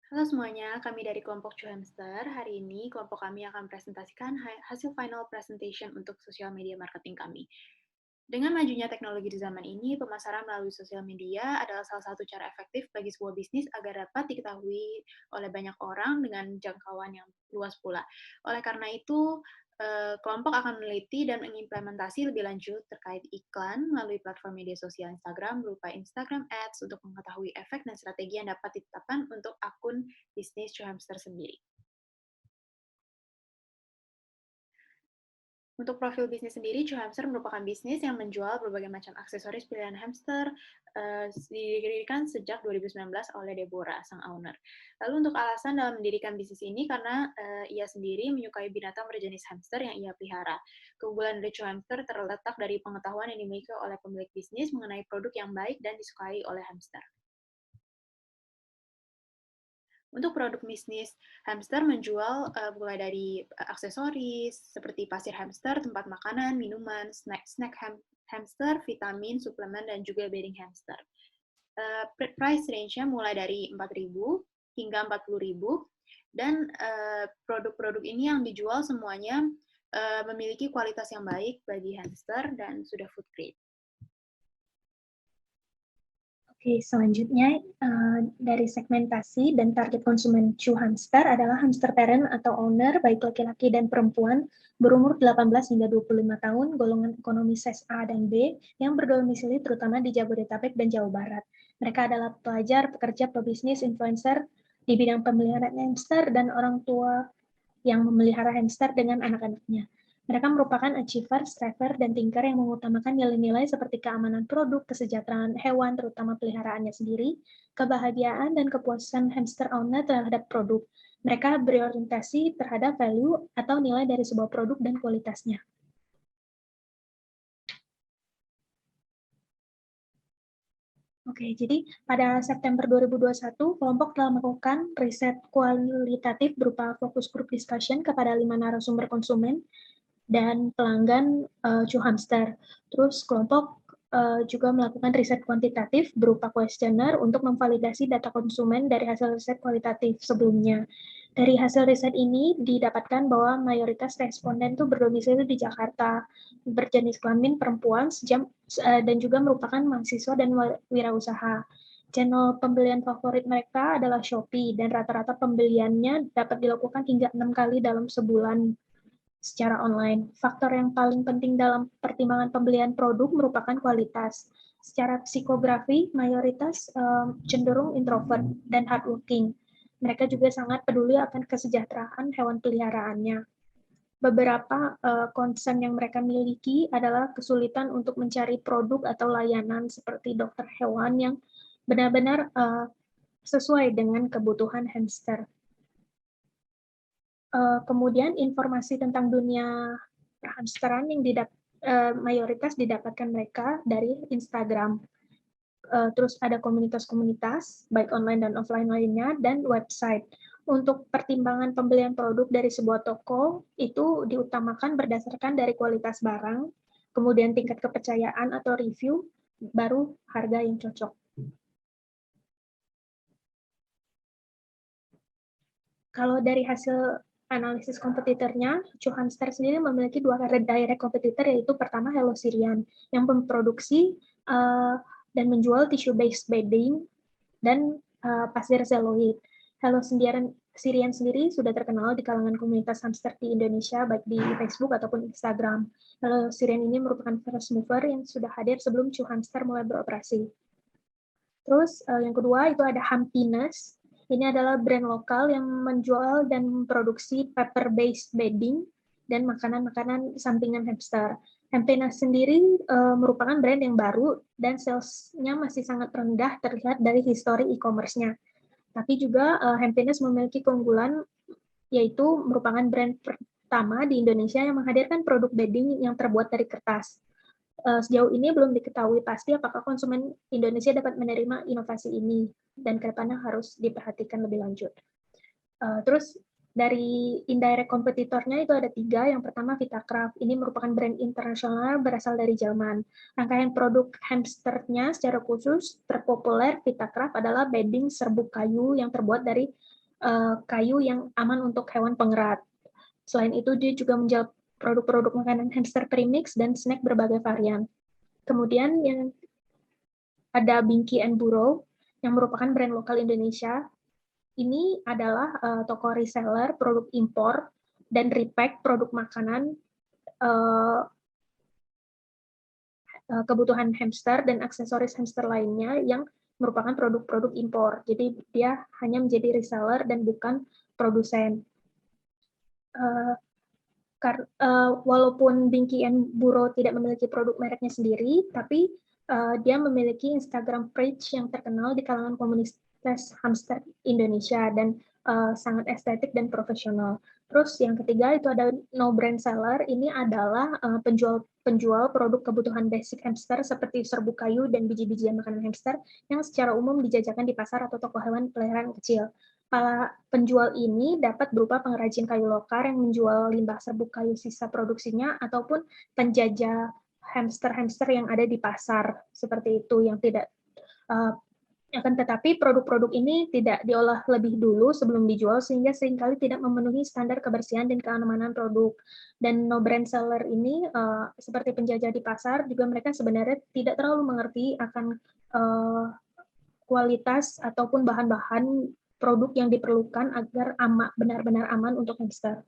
Halo semuanya, kami dari kelompok Cuhamster. Hari ini kelompok kami akan presentasikan hasil final presentation untuk sosial media marketing kami. Dengan majunya teknologi di zaman ini, pemasaran melalui sosial media adalah salah satu cara efektif bagi sebuah bisnis agar dapat diketahui oleh banyak orang dengan jangkauan yang luas pula. Oleh karena itu, kelompok akan meneliti dan mengimplementasi lebih lanjut terkait iklan melalui platform media sosial Instagram berupa Instagram Ads untuk mengetahui efek dan strategi yang dapat ditetapkan untuk akun bisnis Hamster sendiri. Untuk profil bisnis sendiri, Hamster merupakan bisnis yang menjual berbagai macam aksesoris pilihan hamster, didirikan sejak 2019 oleh Deborah, sang owner. Lalu untuk alasan dalam mendirikan bisnis ini karena ia sendiri menyukai binatang berjenis hamster yang ia pelihara. Keunggulan dari Hamster terletak dari pengetahuan yang dimiliki oleh pemilik bisnis mengenai produk yang baik dan disukai oleh hamster. Untuk produk bisnis, hamster menjual mulai dari aksesoris seperti pasir hamster, tempat makanan, minuman, snack hamster, vitamin, suplemen, dan juga bedding hamster. Price range-nya mulai dari 4.000 hingga 40.000, dan produk-produk ini yang dijual semuanya memiliki kualitas yang baik bagi hamster dan sudah food grade. Oke, selanjutnya dari segmentasi dan target konsumen Chew Hamster adalah hamster parent atau owner, baik laki-laki dan perempuan, berumur 18 hingga 25 tahun, golongan ekonomi size A dan B, yang berdomisili terutama di Jabodetabek dan Jawa Barat. Mereka adalah pelajar, pekerja, pebisnis, influencer di bidang pemeliharaan hamster, dan orang tua yang memelihara hamster dengan anak-anaknya. Mereka merupakan achiever, striver, dan thinker yang mengutamakan nilai-nilai seperti keamanan produk, kesejahteraan hewan, terutama peliharaannya sendiri, kebahagiaan, dan kepuasan hamster owner terhadap produk. Mereka berorientasi terhadap value atau nilai dari sebuah produk dan kualitasnya. Oke, jadi pada September 2021, kelompok telah melakukan riset kualitatif berupa focus group discussion kepada 5 narasumber konsumen dan pelanggan Chew Hamster. Terus kelompok juga melakukan riset kuantitatif berupa kuesioner untuk memvalidasi data konsumen dari hasil riset kualitatif sebelumnya. Dari hasil riset ini didapatkan bahwa mayoritas responden itu berdomisili di Jakarta, berjenis kelamin perempuan, dan juga merupakan mahasiswa dan wirausaha. Channel pembelian favorit mereka adalah Shopee, dan rata-rata pembeliannya dapat dilakukan hingga 6 kali dalam sebulan secara online. Faktor yang paling penting dalam pertimbangan pembelian produk merupakan kualitas. Secara psikografi, mayoritas cenderung introvert dan hardworking. Mereka juga sangat peduli akan kesejahteraan hewan peliharaannya. Beberapa concern yang mereka miliki adalah kesulitan untuk mencari produk atau layanan seperti dokter hewan yang benar-benar sesuai dengan kebutuhan hamster. Kemudian informasi tentang dunia hamsteran yang mayoritas didapatkan mereka dari Instagram. Terus ada komunitas-komunitas, baik online dan offline lainnya, dan website. Untuk pertimbangan pembelian produk dari sebuah toko, itu diutamakan berdasarkan dari kualitas barang, kemudian tingkat kepercayaan atau review, baru harga yang cocok. Kalau dari hasil analisis kompetitornya, Chew Hamster sendiri memiliki dua direct kompetitor, yaitu pertama Hello Syrian, yang memproduksi dan menjual tissue-based bedding dan pasir zeloid. Hello Syrian sendiri sudah terkenal di kalangan komunitas hamster di Indonesia, baik di Facebook ataupun Instagram. Hello Syrian ini merupakan first mover yang sudah hadir sebelum Chew Hamster mulai beroperasi. Terus yang kedua itu ada Hampiness. Ini adalah brand lokal yang menjual dan memproduksi paper-based bedding dan makanan-makanan sampingan hamster. Hampiness sendiri merupakan brand yang baru dan sales-nya masih sangat rendah terlihat dari histori e-commerce-nya. Tapi juga Hampiness memiliki keunggulan, yaitu merupakan brand pertama di Indonesia yang menghadirkan produk bedding yang terbuat dari kertas. Sejauh ini belum diketahui pasti apakah konsumen Indonesia dapat menerima inovasi ini, dan ke depannya harus diperhatikan lebih lanjut. Terus Dari indirect kompetitornya itu ada 3. Yang pertama Vitakraft. Ini merupakan brand internasional berasal dari Jerman. Rangkaian produk hamsternya secara khusus terpopuler Vitakraft adalah bedding serbuk kayu yang terbuat dari kayu yang aman untuk hewan pengerat. Selain itu, dia juga menjual produk-produk makanan hamster premix dan snack berbagai varian. Kemudian yang ada Binky and Burrow, yang merupakan brand lokal Indonesia. Ini adalah toko reseller produk impor dan repack produk makanan, kebutuhan hamster dan aksesoris hamster lainnya yang merupakan produk-produk impor. Jadi dia hanya menjadi reseller dan bukan produsen. Walaupun Binky and Burrow tidak memiliki produk mereknya sendiri, tapi dia memiliki Instagram page yang terkenal di kalangan komunitas hamster Indonesia dan sangat estetik dan profesional. Terus yang ketiga itu ada No Brand Seller. Ini adalah penjual produk kebutuhan basic hamster seperti serbuk kayu dan biji-bijian makanan hamster yang secara umum dijajakan di pasar atau toko hewan peliharaan kecil. Para penjual ini dapat berupa pengrajin kayu lokal yang menjual limbah serbuk kayu sisa produksinya ataupun penjajah hamster-hamster yang ada di pasar seperti itu yang tidak akan tetapi produk-produk ini tidak diolah lebih dulu sebelum dijual sehingga seringkali tidak memenuhi standar kebersihan dan keamanan produk. Dan no brand seller ini seperti penjajah di pasar juga mereka sebenarnya tidak terlalu mengerti akan kualitas ataupun bahan-bahan produk yang diperlukan agar benar-benar aman untuk hamster.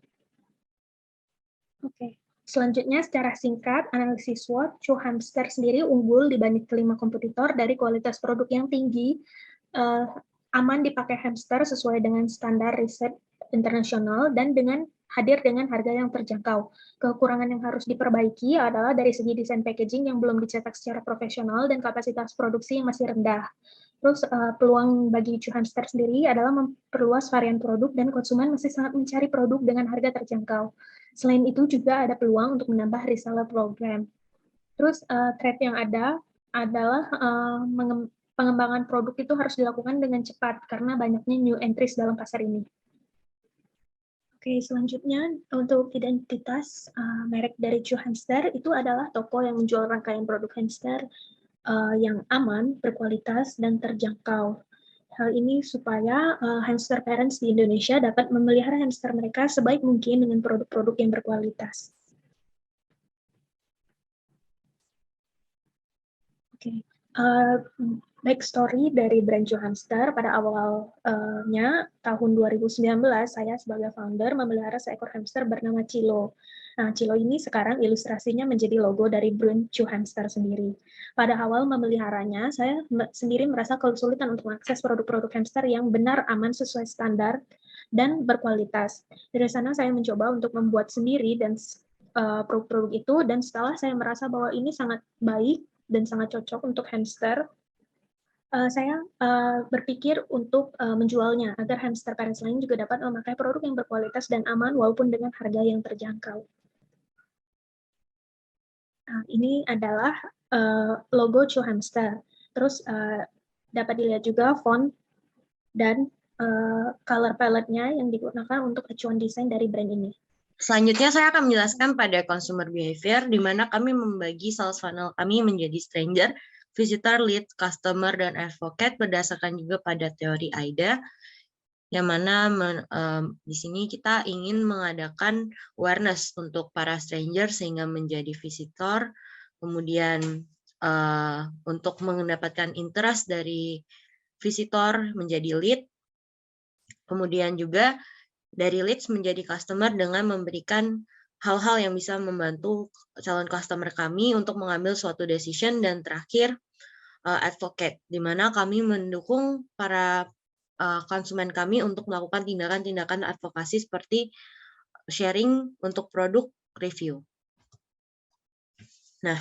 Oke. Selanjutnya, secara singkat, analisis SWOT, Chew Hamster sendiri unggul dibanding kelima kompetitor dari kualitas produk yang tinggi, aman dipakai hamster sesuai dengan standar riset internasional, dan hadir dengan harga yang terjangkau. Kekurangan yang harus diperbaiki adalah dari segi desain packaging yang belum dicetak secara profesional dan kapasitas produksi yang masih rendah. Terus peluang bagi Chew Hamster sendiri adalah memperluas varian produk dan konsumen masih sangat mencari produk dengan harga terjangkau. Selain itu juga ada peluang untuk menambah reseller program. Terus threat yang ada adalah pengembangan produk itu harus dilakukan dengan cepat karena banyaknya new entries dalam pasar ini. Oke, selanjutnya untuk identitas merek dari Chew Hamster itu adalah toko yang menjual rangkaian produk hamster yang aman, berkualitas, dan terjangkau. Hal ini supaya hamster parents di Indonesia dapat memelihara hamster mereka sebaik mungkin dengan produk-produk yang berkualitas. Oke, backstory dari brand Chew Hamster pada awalnya tahun 2019 saya sebagai founder memelihara seekor hamster bernama Cilo. Nah, Cilo ini sekarang ilustrasinya menjadi logo dari brand Chew Hamster sendiri. Pada awal memeliharanya, saya sendiri merasa kesulitan untuk mengakses produk-produk hamster yang benar, aman, sesuai standar, dan berkualitas. Dari sana saya mencoba untuk membuat sendiri dan produk-produk itu, dan setelah saya merasa bahwa ini sangat baik dan sangat cocok untuk hamster, saya berpikir untuk menjualnya agar hamster parents lain juga dapat memakai produk yang berkualitas dan aman walaupun dengan harga yang terjangkau. Nah, ini adalah logo Chew Hamster. Terus dapat dilihat juga font dan color palette-nya yang digunakan untuk acuan desain dari brand ini. Selanjutnya saya akan menjelaskan pada consumer behavior, di mana kami membagi sales funnel kami menjadi stranger, visitor, lead, customer, dan advocate berdasarkan juga pada teori AIDA, yang mana di sini kita ingin mengadakan awareness untuk para stranger sehingga menjadi visitor, kemudian untuk mendapatkan interest dari visitor menjadi lead, kemudian juga dari leads menjadi customer dengan memberikan hal-hal yang bisa membantu calon customer kami untuk mengambil suatu decision, dan terakhir advocate, di mana kami mendukung para konsumen kami untuk melakukan tindakan-tindakan advokasi seperti sharing untuk produk review. Nah,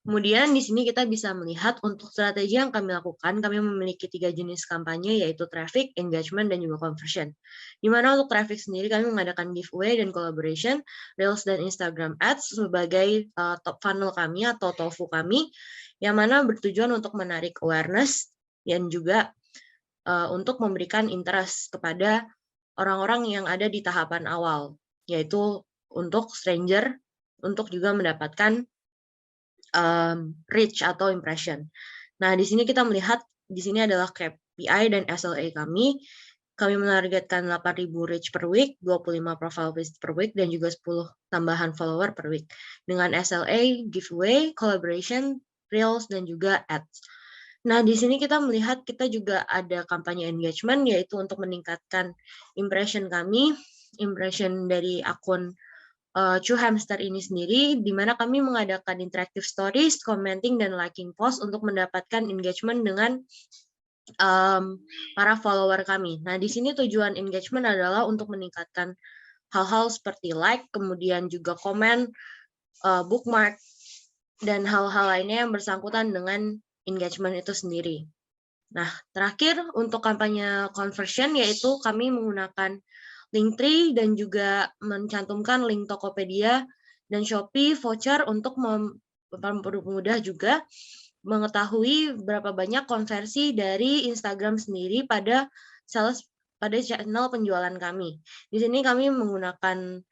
kemudian di sini kita bisa melihat untuk strategi yang kami lakukan, kami memiliki 3 jenis kampanye, yaitu traffic, engagement, dan juga conversion. Di mana untuk traffic sendiri kami mengadakan giveaway dan collaboration, Reels dan Instagram Ads sebagai top funnel kami atau TOFU kami, yang mana bertujuan untuk menarik awareness dan juga untuk memberikan interest kepada orang-orang yang ada di tahapan awal, yaitu untuk stranger, untuk juga mendapatkan reach atau impression. Nah, di sini kita melihat, di sini adalah KPI dan SLA kami. Kami menargetkan 8.000 reach per week, 25 profile visit per week, dan juga 10 tambahan follower per week. Dengan SLA, giveaway, collaboration, reels, dan juga ads. Nah, di sini kita melihat kita juga ada kampanye engagement, yaitu untuk meningkatkan impression kami, impression dari akun Chu Hamster ini sendiri, di mana kami mengadakan interactive stories, commenting, dan liking post untuk mendapatkan engagement dengan para follower kami. Nah, di sini tujuan engagement adalah untuk meningkatkan hal-hal seperti like, kemudian juga komen, bookmark, dan hal-hal lainnya yang bersangkutan dengan engagement itu sendiri. Nah, terakhir untuk kampanye conversion, yaitu kami menggunakan Linktree dan juga mencantumkan link Tokopedia dan Shopee voucher untuk mempermudah juga mengetahui berapa banyak konversi dari Instagram sendiri pada channel penjualan kami. Di sini kami menggunakan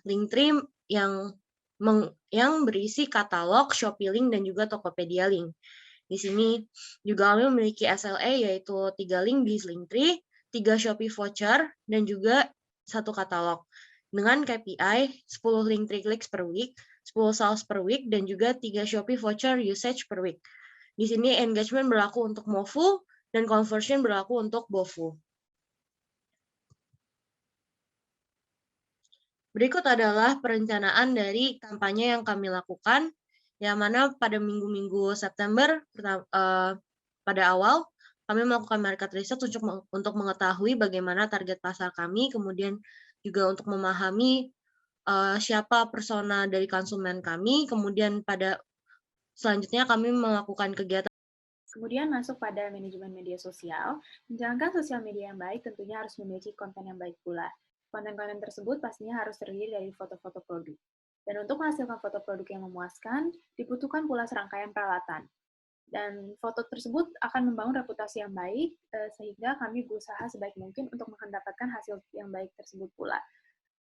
Linktree yang berisi katalog, Shopee link, dan juga Tokopedia link. Di sini juga kami memiliki SLA, yaitu 3 link di Linktree, 3 Shopee voucher, dan juga 1 katalog. Dengan KPI 10 Linktree clicks per week, 10 sales per week, dan juga 3 Shopee voucher usage per week. Di sini engagement berlaku untuk MOVU dan conversion berlaku untuk BOVU. Berikut adalah perencanaan dari kampanye yang kami lakukan, yang mana pada minggu-minggu September pada awal kami melakukan market research untuk mengetahui bagaimana target pasar kami, kemudian juga untuk memahami siapa persona dari konsumen kami, kemudian pada selanjutnya kami melakukan kegiatan. Kemudian masuk pada manajemen media sosial. Menjalankan sosial media yang baik tentunya harus memiliki konten yang baik pula. Konten-konten tersebut pastinya harus terdiri dari foto-foto produk. Dan untuk menghasilkan foto produk yang memuaskan, dibutuhkan pula serangkaian peralatan. Dan foto tersebut akan membangun reputasi yang baik, sehingga kami berusaha sebaik mungkin untuk mendapatkan hasil yang baik tersebut pula.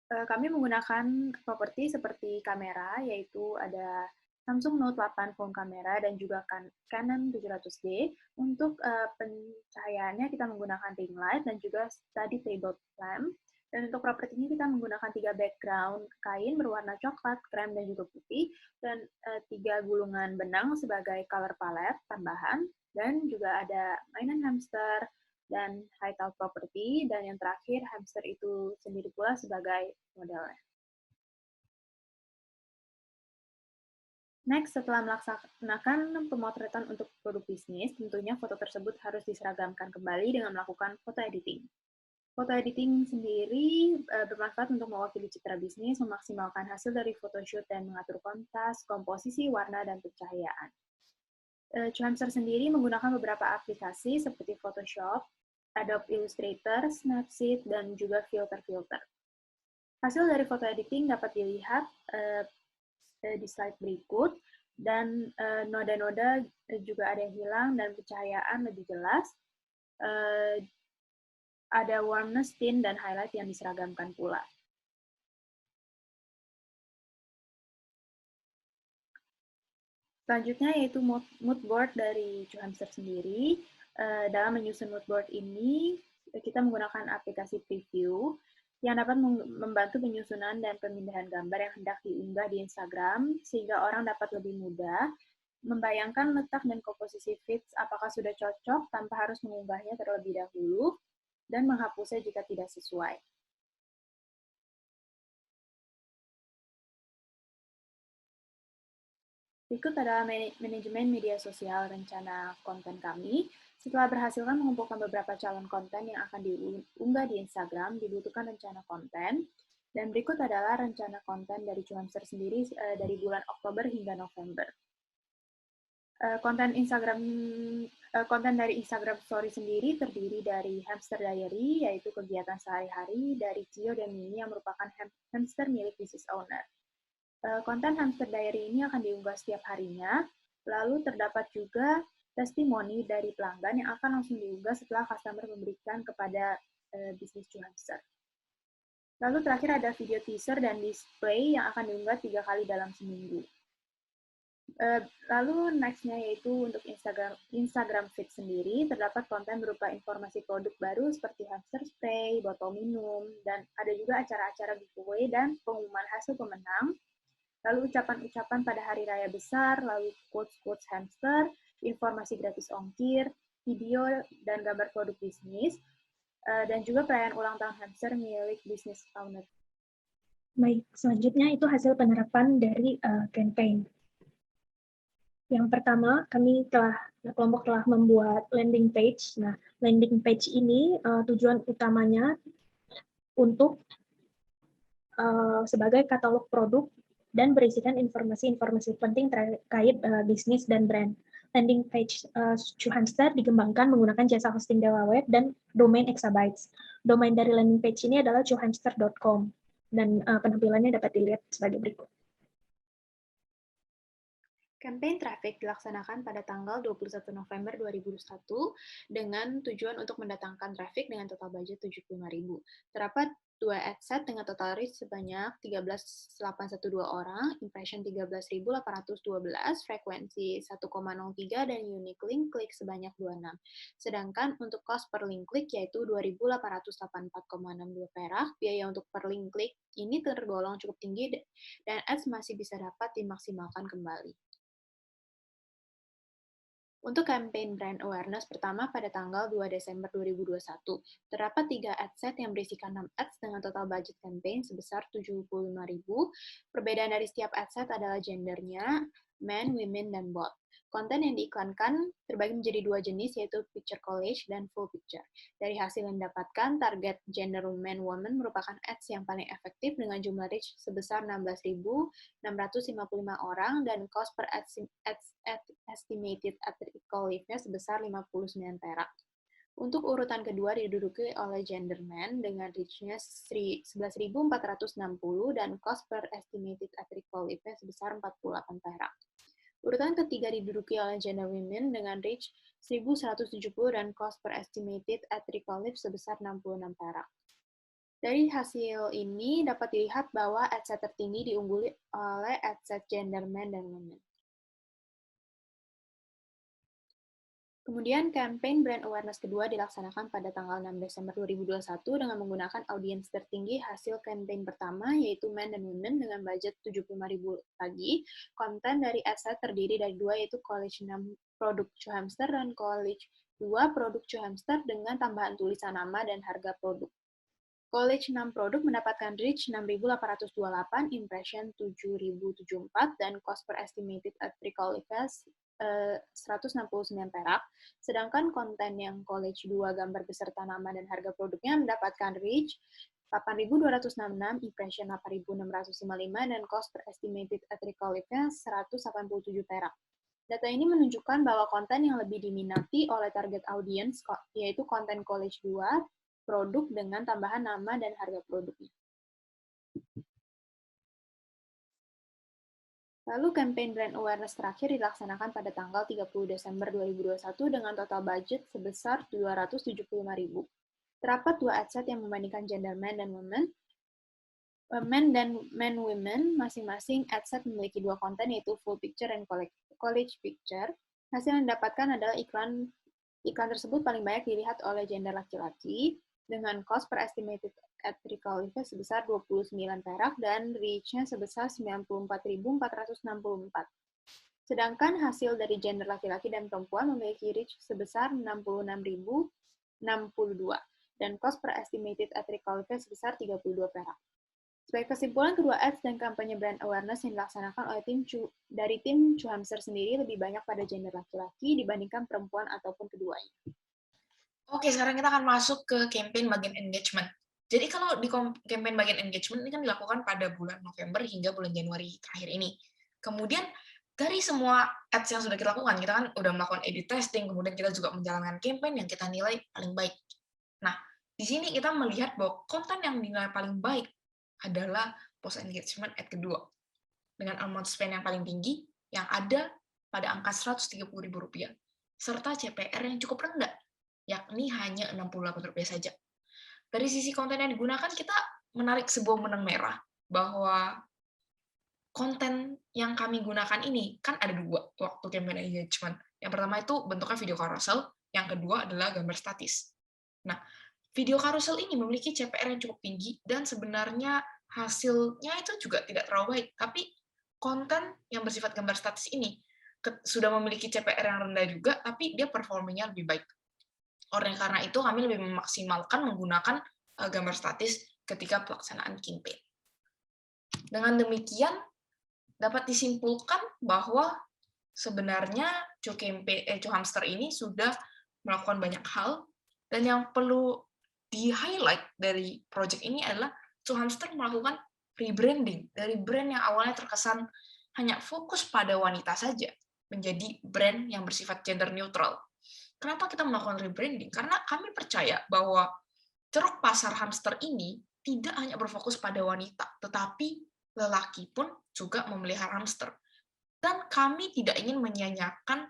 Kami menggunakan properti seperti kamera, yaitu ada Samsung Note 8 phone kamera dan juga Canon 700D. Untuk pencahayaannya kita menggunakan ring light dan juga study table lamp. Dan untuk propertinya kita menggunakan 3 background kain berwarna coklat, krem, dan juga putih, dan 3 gulungan benang sebagai color palette tambahan, dan juga ada mainan hamster, dan hideout property, dan yang terakhir hamster itu sendiri pula sebagai modelnya. Next, setelah melaksanakan pemotretan untuk produk bisnis, tentunya foto tersebut harus diseragamkan kembali dengan melakukan foto editing. Foto editing sendiri bermanfaat untuk mewakili citra bisnis, memaksimalkan hasil dari photoshoot, dan mengatur kontras, komposisi, warna, dan pencahayaan. Chu Hamster sendiri menggunakan beberapa aplikasi seperti Photoshop, Adobe Illustrator, Snapseed, dan juga filter-filter. Hasil dari foto editing dapat dilihat di slide berikut, dan noda-noda juga ada yang hilang dan pencahayaan lebih jelas. Ada warmness, tint, dan highlight yang diseragamkan pula. Selanjutnya yaitu mood board dari Chu Hamster sendiri. Dalam menyusun mood board ini, kita menggunakan aplikasi preview yang dapat membantu penyusunan dan pemindahan gambar yang hendak diunggah di Instagram, sehingga orang dapat lebih mudah membayangkan letak dan komposisi feeds apakah sudah cocok tanpa harus mengunggahnya terlebih dahulu, dan menghapusnya jika tidak sesuai. Berikut adalah manajemen media sosial rencana konten kami. Setelah berhasil mengumpulkan beberapa calon konten yang akan diunggah di Instagram, dibutuhkan rencana konten. Dan berikut adalah rencana konten dari Chu Hamster sendiri dari bulan Oktober hingga November. Konten dari Instagram Story sendiri terdiri dari Hamster Diary, yaitu kegiatan sehari-hari dari Cio dan Mini yang merupakan hamster milik business owner. Konten Hamster Diary ini akan diunggah setiap harinya, lalu terdapat juga testimoni dari pelanggan yang akan langsung diunggah setelah customer memberikan kepada bisnis Cuhamster. Lalu terakhir ada video teaser dan display yang akan diunggah 3 kali dalam seminggu. Lalu next-nya yaitu untuk Instagram feed sendiri, terdapat konten berupa informasi produk baru seperti hamster spray, botol minum, dan ada juga acara-acara giveaway dan pengumuman hasil pemenang. Lalu ucapan-ucapan pada hari raya besar, lalu quotes-quotes hamster, informasi gratis ongkir, video dan gambar produk bisnis, dan juga perayaan ulang tahun hamster milik business owner. Baik, selanjutnya itu hasil penerapan dari campaign. Yang pertama, kelompok telah membuat landing page. Nah, landing page ini tujuan utamanya untuk sebagai katalog produk dan berisikan informasi-informasi penting terkait bisnis dan brand. Landing page Cuhamster dikembangkan menggunakan jasa hosting Dewa Web dan domain Exabytes. Domain dari landing page ini adalah cuhamster.com dan penampilannya dapat dilihat sebagai berikut. Campaign traffic dilaksanakan pada tanggal 21 November 2021 dengan tujuan untuk mendatangkan traffic dengan total budget 75.000. Terdapat 2 ad set dengan total reach sebanyak 13.812 orang, impression 13.812, frekuensi 1,03, dan unique link klik sebanyak 26. Sedangkan untuk cost per link klik yaitu 2.884,62 perak, biaya untuk per link klik ini tergolong cukup tinggi dan ads masih bisa dapat dimaksimalkan kembali. Untuk campaign brand awareness pertama pada tanggal 2 Desember 2021, terdapat 3 ad set yang berisikan 6 ads dengan total budget campaign sebesar 75.000. Perbedaan dari setiap ad set adalah gendernya, men, women, dan both. Konten yang diiklankan terbagi menjadi 2 jenis, yaitu picture collage dan full picture. Dari hasil yang didapatkan, target gender men-woman merupakan ads yang paling efektif dengan jumlah reach sebesar 16.655 orang dan cost per estimated article lift-nya sebesar 59 perak. Untuk urutan kedua diduduki oleh gender men dengan reach-nya 11.460 dan cost per estimated article lift-nya sebesar 48 perak. Urutan ketiga diduduki oleh gender women dengan reach 1.170 dan cost per estimated article lift sebesar 66 perak. Dari hasil ini dapat dilihat bahwa ad set tertinggi diungguli oleh ad set gender men dan women. Kemudian, campaign brand awareness kedua dilaksanakan pada tanggal 6 Desember 2021 dengan menggunakan audiens tertinggi hasil campaign pertama, yaitu men dan women dengan budget 75.000 lagi. Konten dari ad set terdiri dari 2, yaitu college 6 produk Cuhamster dan college 2 produk Cuhamster dengan tambahan tulisan nama dan harga produk. College 6 produk mendapatkan reach 6.828, impression 7.074, dan cost per estimated article lift 169 perak, sedangkan konten yang college 2 gambar beserta nama dan harga produknya mendapatkan reach 8.266, impression 8.655, dan cost per estimated article lift-nya 187 perak. Data ini menunjukkan bahwa konten yang lebih diminati oleh target audience yaitu konten college 2 produk dengan tambahan nama dan harga produknya. Lalu campaign brand awareness terakhir dilaksanakan pada tanggal 30 Desember 2021 dengan total budget sebesar 275.000. Terdapat 2 ad set yang membandingkan gender men dan women. Men dan women masing-masing ad set memiliki 2 konten, yaitu full picture dan college picture. Hasil yang didapatkan adalah iklan tersebut paling banyak dilihat oleh gender laki-laki dengan cost per estimated article lift sebesar 29 perak dan reach-nya sebesar 94.464. Sedangkan hasil dari gender laki-laki dan perempuan memiliki reach sebesar 66.062 dan cost per estimated article lift sebesar 32 perak. Sebagai kesimpulan, kedua ads dan kampanye brand awareness yang dilaksanakan oleh tim Cuhamster sendiri lebih banyak pada gender laki-laki dibandingkan perempuan ataupun keduanya. Oke, sekarang kita akan masuk ke campaign bagian engagement. Jadi kalau di campaign bagian engagement ini kan dilakukan pada bulan November hingga bulan Januari terakhir ini. Kemudian dari semua ads yang sudah kita lakukan, kita kan udah melakukan A/B testing, kemudian kita juga menjalankan campaign yang kita nilai paling baik. Nah, di sini kita melihat bahwa konten yang dinilai paling baik adalah post engagement ad kedua dengan amount spend yang paling tinggi yang ada pada angka Rp130.000 serta CPR yang cukup rendah, yakni hanya Rp68 saja. dari sisi konten yang digunakan kita menarik sebuah benang merah bahwa konten yang kami gunakan ini kan ada 2 waktu campaign engagement. Yang pertama itu bentuknya video carousel, yang kedua adalah gambar statis. Nah, video carousel ini memiliki CPR yang cukup tinggi dan sebenarnya hasilnya itu juga tidak terlalu baik, tapi konten yang bersifat gambar statis ini sudah memiliki CPR yang rendah juga, tapi dia performanya lebih baik. Oleh karena itu, kami lebih memaksimalkan menggunakan gambar statis ketika pelaksanaan campaign. Dengan demikian, dapat disimpulkan bahwa sebenarnya Hamster ini sudah melakukan banyak hal, dan yang perlu di-highlight dari project ini adalah Hamster melakukan rebranding dari brand yang awalnya terkesan hanya fokus pada wanita saja, menjadi brand yang bersifat gender neutral. Kenapa kita melakukan rebranding? Karena kami percaya bahwa ceruk pasar hamster ini tidak hanya berfokus pada wanita, tetapi lelaki pun juga memelihara hamster. Dan kami tidak ingin menyanyiakan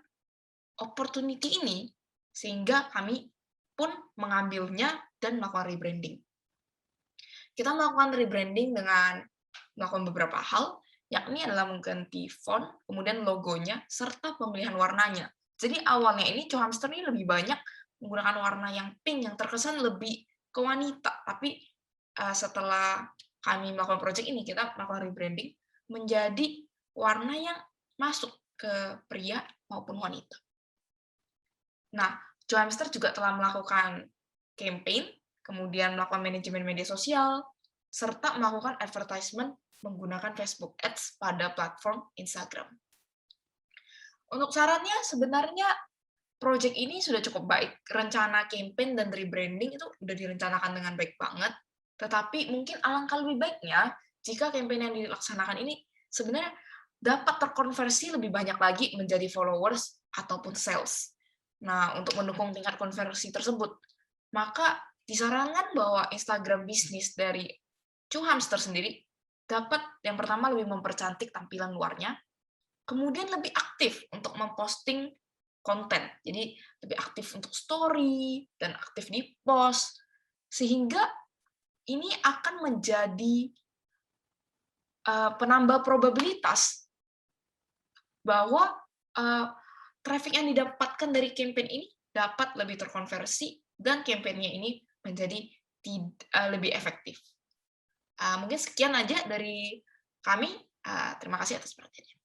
opportunity ini, sehingga kami pun mengambilnya dan melakukan rebranding. Kita melakukan rebranding dengan melakukan beberapa hal, yakni adalah mengganti font, kemudian logonya, serta pemilihan warnanya. Jadi awalnya ini Hamster ini lebih banyak menggunakan warna yang pink, yang terkesan lebih ke wanita. Tapi setelah kami melakukan project ini, kita melakukan rebranding menjadi warna yang masuk ke pria maupun wanita. Nah, Hamster juga telah melakukan campaign, kemudian melakukan manajemen media sosial, serta melakukan advertisement menggunakan Facebook Ads pada platform Instagram. Untuk sarannya, sebenarnya project ini sudah cukup baik. Rencana campaign dan rebranding itu sudah direncanakan dengan baik banget, tetapi mungkin alangkah lebih baiknya jika campaign yang dilaksanakan ini sebenarnya dapat terkonversi lebih banyak lagi menjadi followers ataupun sales. Nah, untuk mendukung tingkat konversi tersebut, maka disarankan bahwa Instagram bisnis dari Hamster sendiri dapat yang pertama lebih mempercantik tampilan luarnya, kemudian lebih aktif untuk memposting konten. Jadi lebih aktif untuk story dan aktif di post, sehingga ini akan menjadi penambah probabilitas bahwa traffic yang didapatkan dari campaign ini dapat lebih terkonversi dan campaign-nya ini menjadi lebih efektif. Mungkin sekian aja dari kami. Terima kasih atas perhatiannya.